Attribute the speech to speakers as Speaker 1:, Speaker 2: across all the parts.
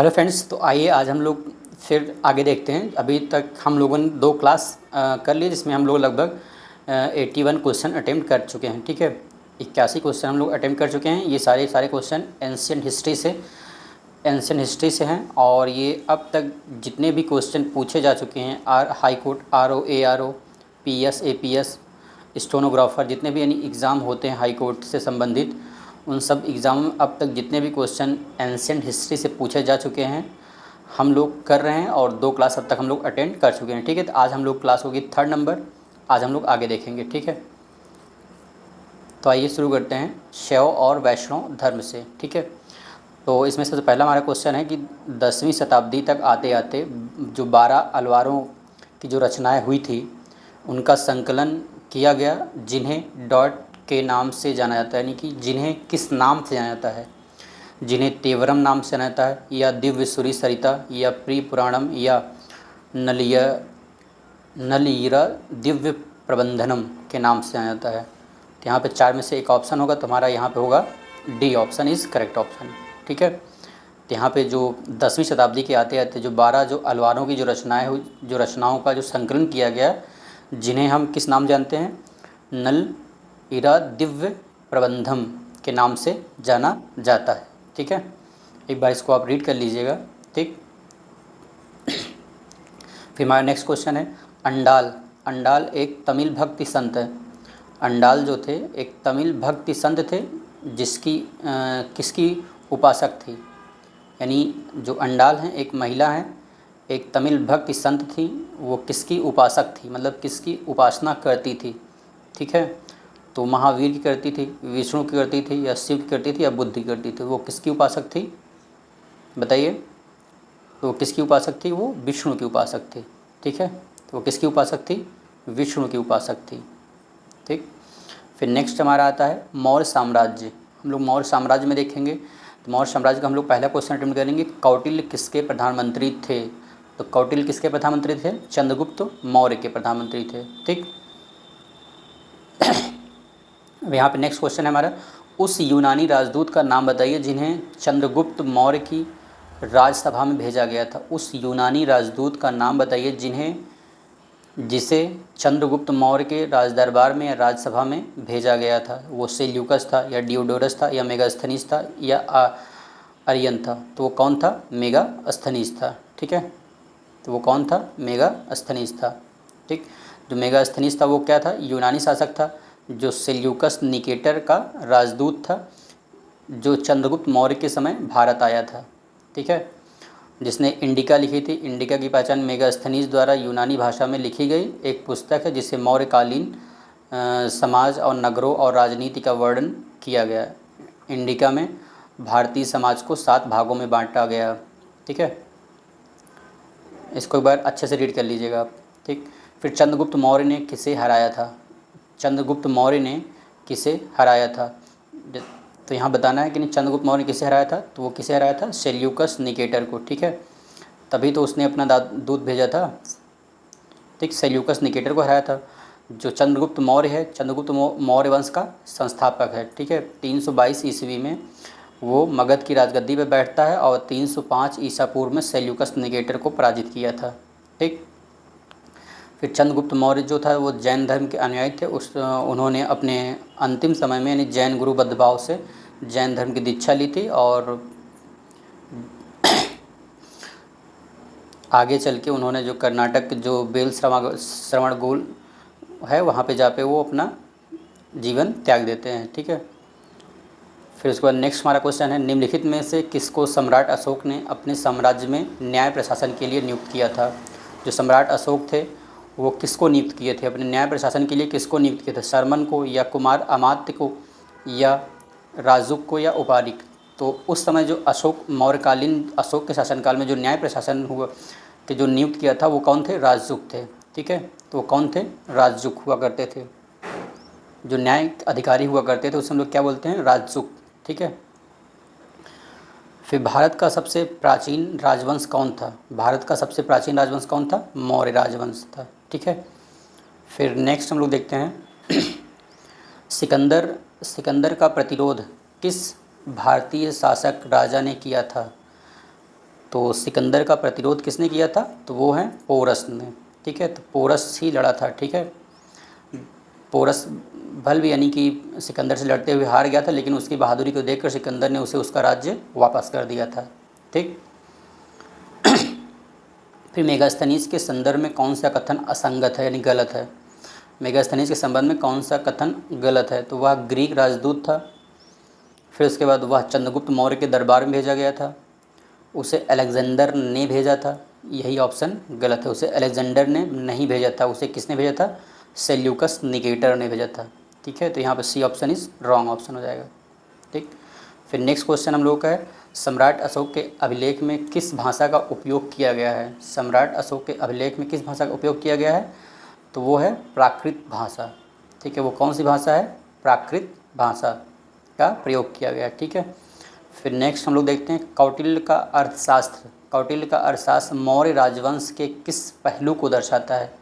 Speaker 1: Hello friends, तो आइए आज हम लोग फिर आगे देखते हैं। अभी तक हम लोगों ने 2 क्लास कर लिए, जिसमें हम लोग लगभग 81 क्वेश्चन अटेम्प्ट कर चुके हैं। ठीक है, 81 क्वेश्चन हम लोग अटेम्प्ट कर चुके हैं। ये सारे क्वेश्चन एंशियंट हिस्ट्री से हैं। और ये अब तक जितने भी क्वेश्चन पूछे जा चुके हैं, high court, RO ARO, PS APS, stenographer, जितने भी यानी एग्ज़ाम होते हैं हाई कोर्ट से संबंधित, उन सब एग्ज़ाम में अब तक जितने भी क्वेश्चन एंशियंट हिस्ट्री से पूछे जा चुके हैं हम लोग कर रहे हैं, और 2 क्लास अब तक हम लोग अटेंड कर चुके हैं। ठीक है, तो आज हम लोग क्लास होगी 3rd नंबर। आज हम लोग आगे देखेंगे। ठीक है, तो आइए शुरू करते हैं शैव और वैष्णव धर्म से। ठीक है, तो इसमें सबसे पहला हमारा क्वेश्चन है कि 10वीं शताब्दी तक आते आते जो 12 अलवारों की जो रचनाएं हुई थी उनका संकलन किया गया, जिन्हें डॉट के नाम से जाना जाता है, यानी कि जिन्हें किस नाम से जाना जाता है, जिन्हें तेवरम नाम से जाना जाता है, या दिव्य सूरी सरिता, या प्री पुराणम, या नलिया नलीरा दिव्य प्रबंधनम के नाम से जाना जाता है। तो यहाँ पे 4 में से एक ऑप्शन होगा, तुम्हारा यहाँ पे होगा D option is correct option. ठीक है, तो यहाँ पे जो 10वीं शताब्दी के आते आते जो 12 जो अलवारों की जो रचनाएं हुई, जो रचनाओं का जो संकलन किया गया, जिन्हें हम किस नाम जानते हैं, नल इरा दिव्य प्रबंधम के नाम से जाना जाता है। ठीक है, एक बार इसको आप रीड कर लीजिएगा। ठीक, फिर हमारा नेक्स्ट क्वेश्चन है अंडाल। अंडाल एक तमिल भक्ति संत है। अंडाल जो थे एक तमिल भक्ति संत थे, जिसकी किसकी उपासक थी, यानी जो अंडाल हैं एक महिला हैं, एक तमिल भक्ति संत थी, वो किसकी उपासक थी, मतलब किसकी उपासना करती थी। ठीक है, तो महावीर की करती थी, विष्णु की करती थी, या शिव की करती थी, या बुद्ध की करती थी। वो किसकी उपासक थी बताइए, तो वो किसकी उपासक थी, वो विष्णु की उपासक थी। ठीक है, तो वो किसकी उपासक थी, विष्णु की उपासक थी। ठीक, फिर नेक्स्ट हमारा आता है मौर्य साम्राज्य। हम लोग मौर्य साम्राज्य में देखेंगे, तो मौर्य साम्राज्य का हम लोग पहला क्वेश्चन अटेम्प्ट करेंगे, कौटिल्य किसके प्रधानमंत्री थे। तो कौटिल्य किसके प्रधानमंत्री थे, चंद्रगुप्त मौर्य के प्रधानमंत्री थे। ठीक, अब यहाँ पे नेक्स्ट क्वेश्चन है हमारा, उस यूनानी राजदूत का नाम बताइए जिन्हें चंद्रगुप्त मौर्य की राजसभा में भेजा गया था। उस यूनानी राजदूत का नाम बताइए जिसे चंद्रगुप्त मौर्य के राजदरबार में या राजसभा में भेजा गया था। वो सेल्यूकस था, या डियोडोरस था, या मेगास्थनीज था, या अरियन था। तो वो कौन था, मेगास्थनीज था। ठीक है, तो वो कौन था, मेगास्थनीज था। ठीक, जो मेगास्थनीज था वो क्या था, यूनानी शासक था, जो सेल्यूकस निकेटर का राजदूत था, जो चंद्रगुप्त मौर्य के समय भारत आया था। ठीक है, जिसने इंडिका लिखी थी। इंडिका की पहचान मेगास्थनीज द्वारा यूनानी भाषा में लिखी गई एक पुस्तक है, जिसे मौर्यकालीन समाज और नगरों और राजनीति का वर्णन किया गया। इंडिका में भारतीय समाज को 7 भागों में बांटा गया। ठीक है, इसको एक बार अच्छे से रीड कर लीजिएगा आप। ठीक, फिर चंद्रगुप्त मौर्य ने किसे हराया था, चंद्रगुप्त मौर्य ने किसे हराया था। तो यहाँ बताना है कि नहीं, चंद्रगुप्त मौर्य ने किसे हराया था, तो वो किसे हराया था, सेल्यूकस निकेटर को। ठीक है, तभी तो उसने अपना दूत भेजा था। ठीक, सेल्यूकस निकेटर को हराया था। जो चंद्रगुप्त मौर्य है, चंद्रगुप्त मौर्य वंश का संस्थापक है। ठीक है, 322 ईस्वी में वो मगध की राजगद्दी पर बैठता है, और 305 ईसा पूर्व में सेल्यूकस निकेटर को पराजित किया था। ठीक, फिर चंद्रगुप्त मौर्य जो था वो जैन धर्म के अनुयायी थे। उन्होंने अपने अंतिम समय में यानी जैन गुरु बद्धभाव से जैन धर्म की दीक्षा ली थी, और आगे चल के उन्होंने जो कर्नाटक जो बेल श्रवणगोल है वहाँ पे जाके वो अपना जीवन त्याग देते हैं। ठीक है, फिर उसके बाद नेक्स्ट हमारा क्वेश्चन है, निम्नलिखित में से किसको सम्राट अशोक ने अपने साम्राज्य में न्याय प्रशासन के लिए नियुक्त किया था। जो सम्राट अशोक थे वो किसको नियुक्त किए थे, अपने न्याय प्रशासन के लिए किसको नियुक्त किए थे, शर्मन को, या कुमार अमात्य को, या राजुक को, या उपारिक। तो उस समय जो अशोक मौर्यकालीन अशोक के शासनकाल में जो न्याय प्रशासन हुआ कि जो नियुक्त किया था वो कौन थे, राजजुक थे। ठीक है, तो वो कौन थे, राजजुक हुआ करते थे। जो न्याय अधिकारी हुआ करते थे उसे हम लोग क्या बोलते हैं, राजजुक। ठीक है, फिर भारत का सबसे प्राचीन राजवंश कौन था, भारत का सबसे प्राचीन राजवंश कौन था, मौर्य राजवंश था। ठीक है, फिर नेक्स्ट हम लोग देखते हैं सिकंदर का प्रतिरोध किस भारतीय शासक राजा ने किया था। तो सिकंदर का प्रतिरोध किसने किया था? तो वो है पोरस ने। ठीक है, तो पोरस ही लड़ा था। ठीक है, पोरस भल भी यानी कि सिकंदर से लड़ते हुए हार गया था, लेकिन उसकी बहादुरी को देखकर सिकंदर ने उसे उसका राज्य वापस कर दिया था। ठीक। फिर मेगास्थनीज के संदर्भ में कौन सा कथन असंगत है यानी गलत है? मेगास्थनीज के संबंध में कौन सा कथन गलत है? तो वह ग्रीक राजदूत था। फिर उसके बाद वह चंद्रगुप्त मौर्य के दरबार में भेजा गया था। उसे अलेक्जेंडर ने भेजा था। यही ऑप्शन गलत है। उसे अलेक्जेंडर ने नहीं भेजा था। उसे किसने भेजा था? सेल्यूकस निकेटर ने भेजा था। ठीक है, तो यहाँ पर C option is wrong option हो जाएगा। ठीक। फिर नेक्स्ट क्वेश्चन हम लोग का है, सम्राट अशोक के अभिलेख में किस भाषा का उपयोग किया गया है? सम्राट अशोक के अभिलेख में किस भाषा का उपयोग किया गया है? तो वो है प्राकृत भाषा। ठीक है, वो कौन सी भाषा है? प्राकृत भाषा का प्रयोग किया गया है। ठीक है। फिर नेक्स्ट हम लोग देखते हैं कौटिल्य का अर्थशास्त्र। कौटिल्य का अर्थशास्त्र मौर्य राजवंश के किस पहलू को दर्शाता है?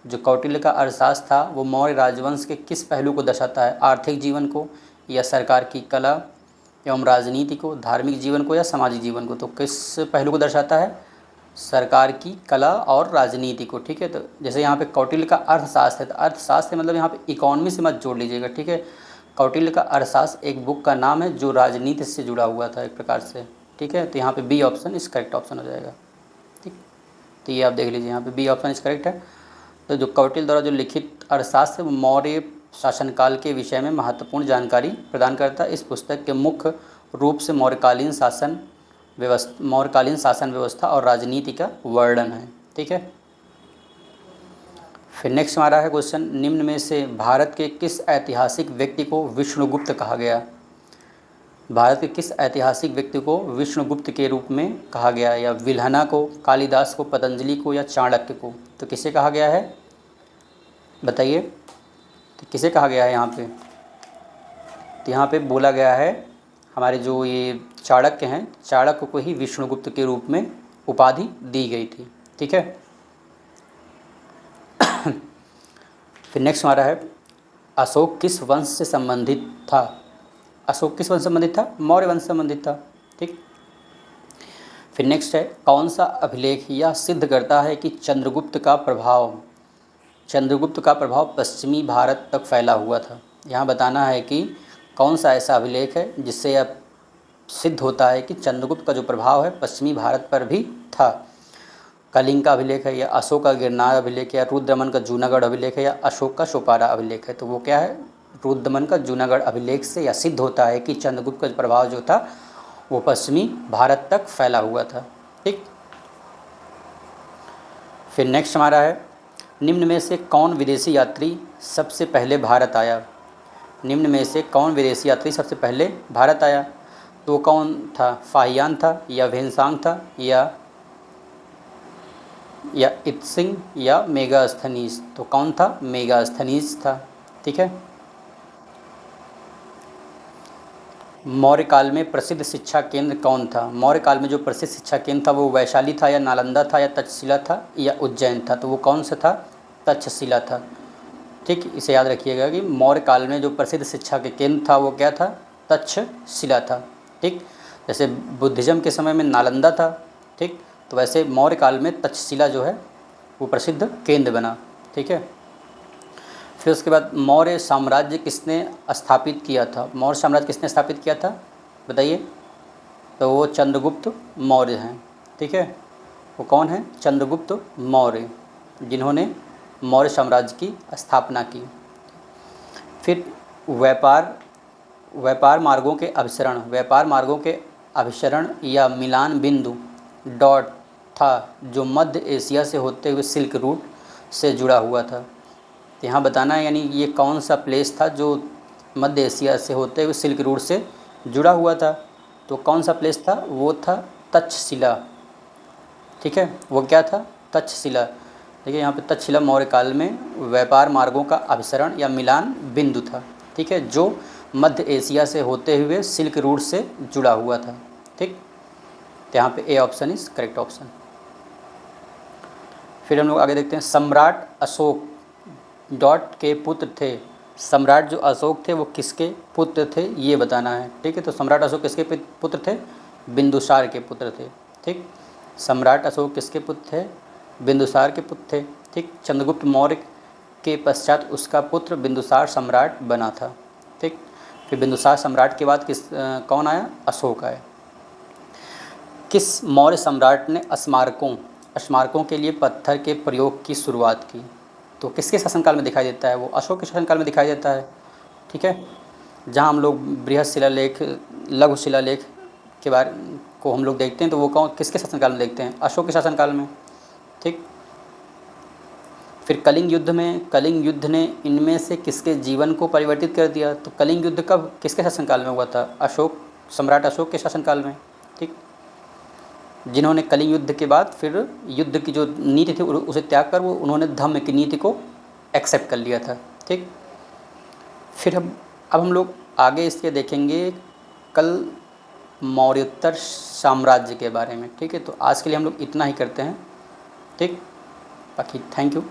Speaker 1: जो कौटिल्य का अर्थशास्त्र था वो मौर्य राजवंश के किस पहलू को दर्शाता है? आर्थिक जीवन को, या सरकार की कला, एवं राजनीति को, धार्मिक जीवन को, या सामाजिक जीवन को? तो किस पहलू को दर्शाता है? सरकार की कला और राजनीति को। ठीक है, तो जैसे यहाँ पे कौटिल्य का अर्थशास्त्र है, तो अर्थशास्त्र मतलब यहाँ पे इकोनॉमी से मत जोड़ लीजिएगा। ठीक है, कौटिल्य का अर्थशास्त्र एक बुक का नाम है जो राजनीति से जुड़ा हुआ था एक प्रकार से। ठीक है, तो यहाँ पे बी ऑप्शन इस करेक्ट ऑप्शन हो जाएगा। ठीक, तो ये आप देख लीजिए, यहाँ पे बी ऑप्शन इस करेक्ट है। तो जो कौटिल्य द्वारा जो लिखित अर्थशास्त्र वो मौर्य शासनकाल के विषय में महत्वपूर्ण जानकारी प्रदान करता है। इस पुस्तक के मुख्य रूप से मौर्यकालीन शासन व्यवस्था और राजनीति का वर्णन है। ठीक है। फिर नेक्स्ट हमारा है क्वेश्चन, निम्न में से भारत के किस ऐतिहासिक व्यक्ति को विष्णुगुप्त कहा गया? भारत के किस ऐतिहासिक व्यक्ति को विष्णुगुप्त के रूप में कहा गया? या विल्हना को, कालिदास को, पतंजलि को, या चाणक्य को? तो किसे कहा गया है बताइए? तो किसे कहा गया है यहाँ पे? तो यहाँ पे बोला गया है हमारे जो ये चाणक्य हैं, चाणक्य को ही विष्णुगुप्त के रूप में उपाधि दी गई थी। ठीक है। फिर नेक्स्ट हमारा है, अशोक किस वंश से संबंधित था? अशोक किस वंश से संबंधित था? मौर्य वंश से संबंधित था। ठीक। फिर नेक्स्ट है, कौन सा अभिलेख यह सिद्ध करता है कि चंद्रगुप्त का प्रभाव पश्चिमी भारत तक फैला हुआ था? यहाँ बताना है कि कौन सा ऐसा अभिलेख है जिससे यह सिद्ध होता है कि चंद्रगुप्त का जो प्रभाव है पश्चिमी भारत पर भी था। कलिंग का अभिलेख है, या अशोक का गिरनार अभिलेख, या रुद्रदमन का जूनागढ़ अभिलेख है, या अशोक का शोपारा अभिलेख है? तो वो क्या है? रुद्रदमन का जूनागढ़ अभिलेख से यह सिद्ध होता है कि चंद्रगुप्त का प्रभाव जो था वो पश्चिमी भारत तक फैला हुआ था। ठीक। फिर नेक्स्ट हमारा है, निम्न में से कौन विदेशी यात्री सबसे पहले भारत आया? निम्न में से कौन विदेशी यात्री सबसे पहले भारत आया? तो कौन था? फाहियान था, या भेनसांग था, या इत्सिंग, या मेगास्थनीज? तो कौन था? मेगास्थनीज था। ठीक है। मौर्य काल में प्रसिद्ध शिक्षा केंद्र कौन था? मौर्य काल में जो प्रसिद्ध शिक्षा केंद्र था वो वैशाली था, या नालंदा था, या तक्षशिला था, या उज्जैन था? तो वो कौन सा था? तक्षशिला था। ठीक, इसे याद रखिएगा कि मौर्य काल में जो प्रसिद्ध शिक्षा के केंद्र था वो क्या था? तक्षशिला था। ठीक, जैसे बुद्धिज़्म के समय में नालंदा था। ठीक, तो वैसे मौर्य काल में तक्षशिला जो है वो प्रसिद्ध केंद्र बना। ठीक है। फिर उसके बाद मौर्य साम्राज्य किसने स्थापित किया था? मौर्य साम्राज्य किसने स्थापित किया था बताइए? तो वो चंद्रगुप्त मौर्य हैं। ठीक है, वो कौन है? चंद्रगुप्त मौर्य, जिन्होंने मौर्य साम्राज्य की स्थापना की। फिर व्यापार मार्गों के अभिसरण या मिलान बिंदु डॉट था जो मध्य एशिया से होते हुए सिल्क रूट से जुड़ा हुआ था। तो यहाँ बताना है यानी ये कौन सा प्लेस था जो मध्य एशिया से होते हुए सिल्क रूट से जुड़ा हुआ था? तो कौन सा प्लेस था? वो था तक्षशिला। ठीक है, वो क्या था? तक्षशिला। देखिए यहाँ पे तक्षशिला मौर्य काल में व्यापार मार्गों का अभिसरण या मिलान बिंदु था। ठीक है, जो मध्य एशिया से होते हुए सिल्क रूट से जुड़ा हुआ था। ठीक, तो यहाँ पे A option is correct option. फिर हम लोग आगे देखते हैं, सम्राट अशोक डॉट के पुत्र थे। सम्राट जो अशोक थे वो किसके पुत्र थे ये बताना है। ठीक है, तो सम्राट अशोक किसके पुत्र थे? बिंदुसार के पुत्र थे। ठीक, सम्राट अशोक किसके पुत्र थे? बिंदुसार के पुत्र थे। ठीक, चंद्रगुप्त मौर्य के पश्चात उसका पुत्र बिंदुसार सम्राट बना था। ठीक, फिर बिंदुसार सम्राट के बाद कौन आया? अशोक आया। किस मौर्य सम्राट ने स्मारकों के लिए पत्थर के प्रयोग की शुरुआत की? तो किसके शासनकाल में दिखाई देता है? वो अशोक के शासनकाल में दिखाई देता है। ठीक है, जहाँ हम लोग बृहद शिलालेख, लघु शिलालेख के बारे को हम लोग देखते हैं तो वो किसके शासनकाल में देखते हैं? अशोक के शासनकाल में। ठीक, फिर कलिंग युद्ध ने इनमें से किसके जीवन को परिवर्तित कर दिया? तो कलिंग युद्ध कब, किसके शासनकाल में हुआ था? सम्राट अशोक के शासनकाल में। ठीक, जिन्होंने कलिंग युद्ध के बाद फिर युद्ध की जो नीति थी उसे त्याग कर वो उन्होंने धम्म की नीति को एक्सेप्ट कर लिया था। ठीक, फिर अब हम लोग आगे इसके देखेंगे कल मौर्योत्तर साम्राज्य के बारे में। ठीक है, तो आज के लिए हम लोग इतना ही करते हैं। ठीक, बाकी थैंक यू।